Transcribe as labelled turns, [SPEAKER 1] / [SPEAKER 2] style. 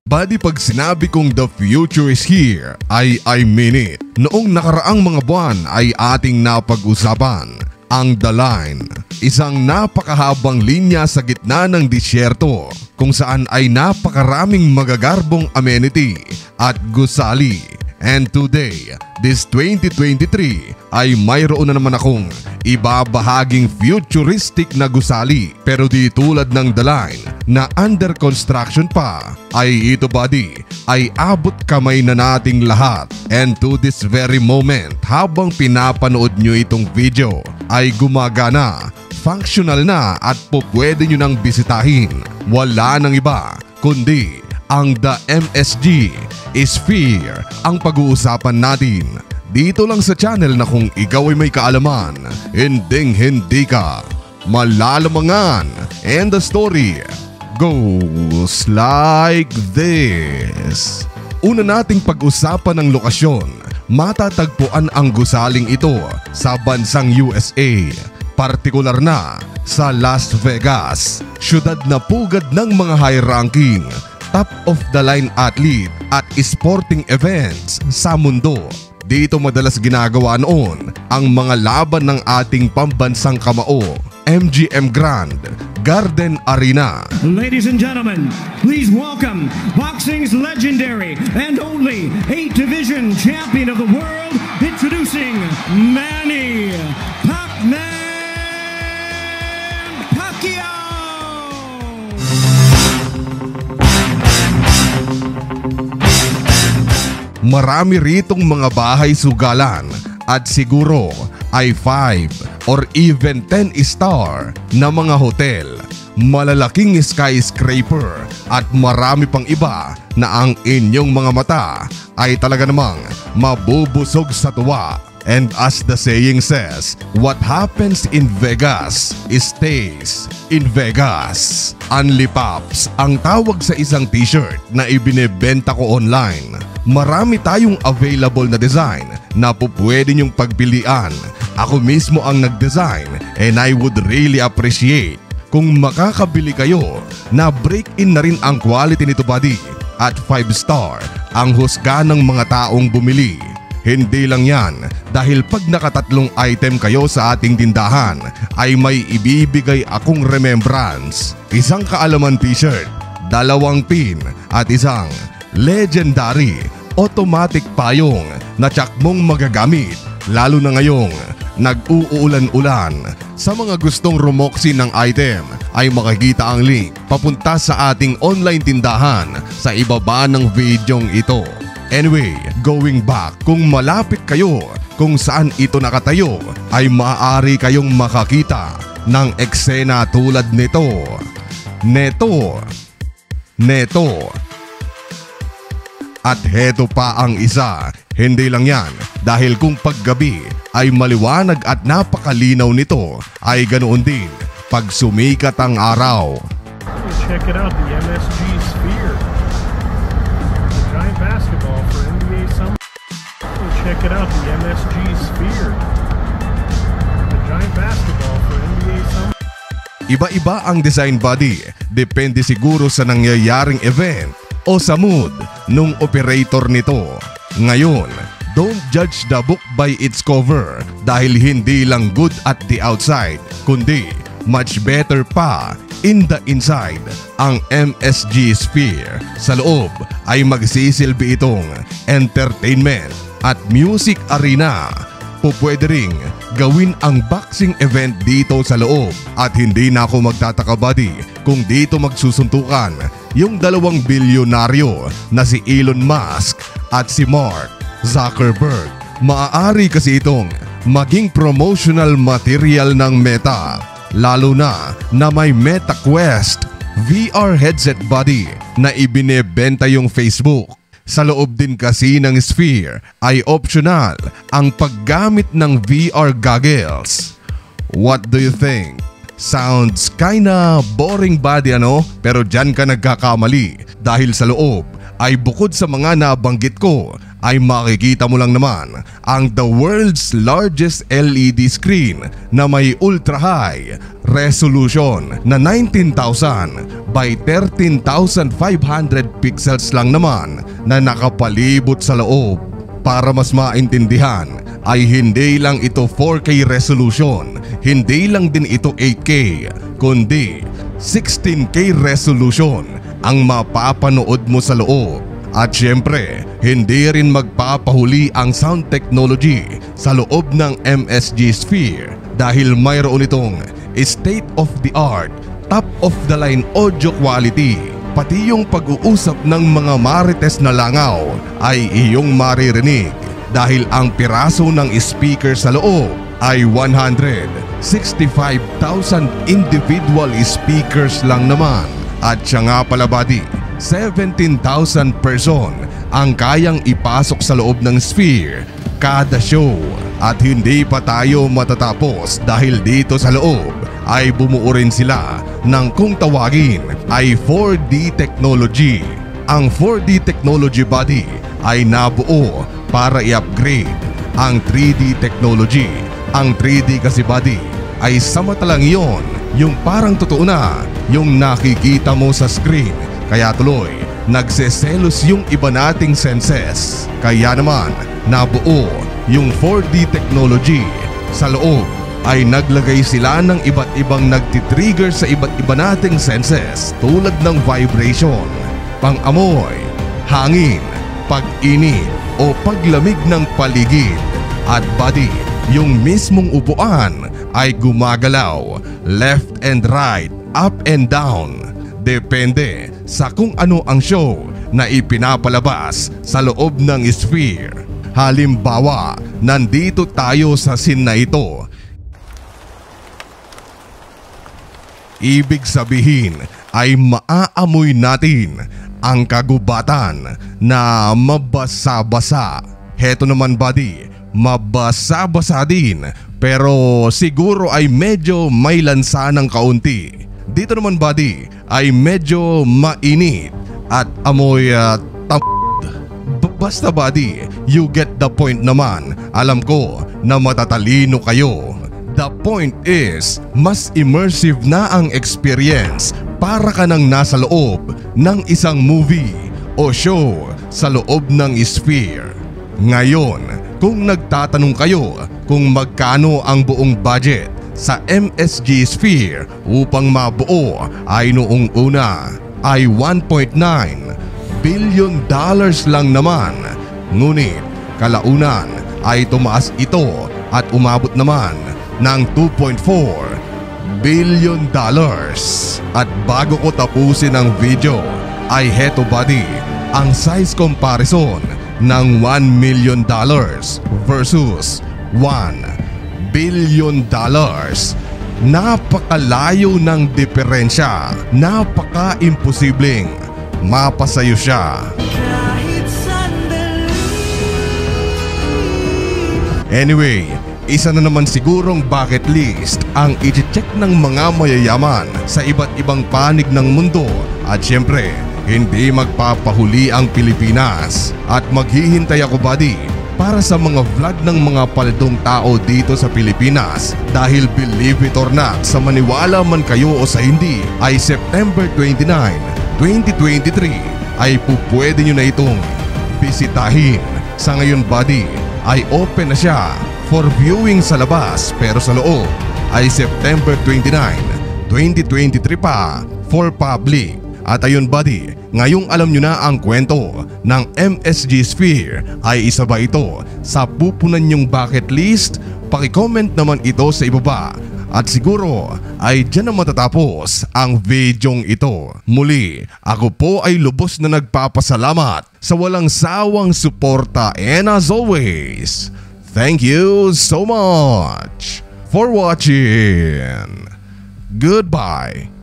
[SPEAKER 1] Buddy, pag sinabi kong the future is here, I mean it. Noong nakaraang mga buwan ay ating napag-usapan ang The Line, isang napakahabang linya sa gitna ng disyerto kung saan ay napakaraming magagarbong amenity at gusali. And today, this 2023, ay mayroon na naman akong ibabahaging futuristic na gusali. Pero di tulad ng The Line na under construction pa, ay ito buddy, ay abot kamay na nating lahat. And to this very moment, habang pinapanood nyo itong video, ay gumagana, functional na at pwede nyo nang bisitahin. Wala nang iba kundi ang The MSG Sphere ang pag-uusapan natin. Dito lang sa channel na kung ikaw ay may kaalaman, hinding-hindi ka malalamangan. And the story goes like this. Una nating pag-usapan ng lokasyon. Matatagpuan ang gusaling ito sa bansang USA, partikular na sa Las Vegas, syudad na pugad ng mga high-ranking, top-of-the-line athlete at sporting events sa mundo. Dito madalas ginagawa noon ang mga laban ng ating pambansang kamao, MGM Grand Garden Arena.
[SPEAKER 2] Ladies and gentlemen, please welcome boxing's legendary and only 8-division champion of the world, introducing Manny Pacman Pacquiao!
[SPEAKER 1] Marami ritong mga bahay sugalan at siguro ay 5 or even 10 star na mga hotel, malalaking skyscraper at marami pang iba na ang inyong mga mata ay talaga namang mabubusog sa tuwa. And as the saying says, what happens in Vegas stays in Vegas. Unlipops ang tawag sa isang t-shirt na ibinebenta ko online. Marami tayong available na design na pwede nyong pagpilian. Ako mismo ang nag-design and I would really appreciate kung makakabili kayo na break-in na rin ang quality nito buddy. At 5-star ang husga ng mga taong bumili. Hindi lang yan, dahil pag nakatatlong item kayo sa ating tindahan ay may ibibigay akong remembrance. Isang kaalaman t-shirt, 2 pin at isang legendary automatic payong na tsak mong magagamit lalo na ngayong nag-uulan-ulan. Sa mga gustong rumoksi ng item ay makikita ang link papunta sa ating online tindahan sa ibaba ng videong ito. Anyway, going back, kung malapit kayo kung saan ito nakatayo ay maaari kayong makakita ng eksena tulad nito. Neto. At heto pa ang isa, hindi lang yan dahil kung paggabi ay maliwanag at napakalinaw nito ay ganoon din pag sumikat ang araw.
[SPEAKER 3] Check it out, the MSG Sphere. The giant basketball for NBA Summer. Check it out, the MSG Sphere. The giant basketball for NBA Summer.
[SPEAKER 1] Iba-iba ang design body, depende siguro sa nangyayaring event o sa mood nung operator nito. Ngayon, don't judge the book by its cover dahil hindi lang good at the outside, kundi much better pa in the inside. Ang MSG Sphere sa loob ay magsisilbi itong entertainment at music arena. Pwede ring gawin ang boxing event dito sa loob at hindi na ako magtataka buddy kung dito magsusuntukan yung 2 bilyonaryo na si Elon Musk at si Mark Zuckerberg. Maaari kasi itong maging promotional material ng Meta, lalo na may Meta Quest VR headset buddy na ibinebenta yung Facebook. Sa loob din kasi ng Sphere ay optional ang paggamit ng VR goggles. What do you think? Sounds kinda boring buddy ano? Pero dyan ka nagkakamali dahil sa loob ay bukod sa mga nabanggit ko ay makikita mo lang naman ang the world's largest LED screen na may ultra-high resolution na 19,000 by 13,500 pixels lang naman na nakapalibot sa loob. Para mas maintindihan ay hindi lang ito 4K resolution, hindi lang din ito 8K, kundi 16K resolution ang mapapanood mo sa loob. At syempre, hindi rin magpapahuli ang sound technology sa loob ng MSG Sphere dahil mayroon itong state-of-the-art, top-of-the-line audio quality. Pati yung pag-uusap ng mga marites na langaw ay iyong maririnig dahil ang piraso ng speaker sa loob ay 165,000 individual speakers lang naman. At siya nga pala buddy, 17,000 person ang kayang ipasok sa loob ng Sphere kada show. At hindi pa tayo matatapos dahil dito sa loob ay bumuo rin sila ng kung tawagin ay 4D technology. Ang 4D technology buddy ay nabuo para i-upgrade ang 3D technology. Ang 3D kasi buddy ay samantalang yon, yung parang totoo na yung nakikita mo sa screen. Kaya tuloy, nagseselos yung iba nating senses. Kaya naman, nabuo yung 4D technology. Sa loob ay naglagay sila ng iba't ibang nagtitrigger sa iba't iba nating senses tulad ng vibration, pang-amoy, hangin, pag-init o paglamig ng paligid. At buddy, yung mismong upuan ay gumagalaw left and right, up and down. Depende sa kung ano ang show na ipinapalabas sa loob ng Sphere. Halimbawa, nandito tayo sa scene na ito. Ibig sabihin ay maaamoy natin ang kagubatan na mabasa-basa. Heto naman buddy, mabasa-basa din pero siguro ay medyo may lansa ng kaunti. Dito naman buddy ay medyo mainit at amoy basta buddy, you get the point naman. Alam ko na matatalino kayo. The point is, mas immersive na ang experience para ka nang nasa loob ng isang movie o show sa loob ng Sphere. Ngayon, kung nagtatanong kayo kung magkano ang buong budget sa MSG Sphere upang mabuo ay noong una ay $1.9 billion lang naman. Ngunit kalaunan ay tumaas ito at umabot naman ng $2.4 billion. At bago ko tapusin ang video ay heto buddy ang size comparison ng $1 million versus $1 billion. Napakalayo ng diferensya. Napaka-imposibleng mapasayo siya. Anyway, isa na naman sigurong bucket list ang i-check ng mga mayayaman sa iba't ibang panig ng mundo. At syempre, hindi magpapahuli ang Pilipinas. At maghihintay ako buddy para sa mga vlog ng mga paldong tao dito sa Pilipinas. Dahil believe it or not, sa maniwala man kayo o sa hindi, ay September 29, 2023 ay pupwede nyo na itong bisitahin. Sa ngayon buddy ay open na siya for viewing sa labas, pero sa loob ay September 29, 2023 pa for public. At ayun buddy, ngayong alam nyo na ang kwento ng MSG Sphere, ay isa ba ito sa pupunan nyong bucket list? Paki-comment naman ito sa ibaba. At siguro ay dyan na matatapos ang videong ito. Muli, ako po ay lubos na nagpapasalamat sa walang sawang suporta, and as always, thank you so much for watching. Goodbye.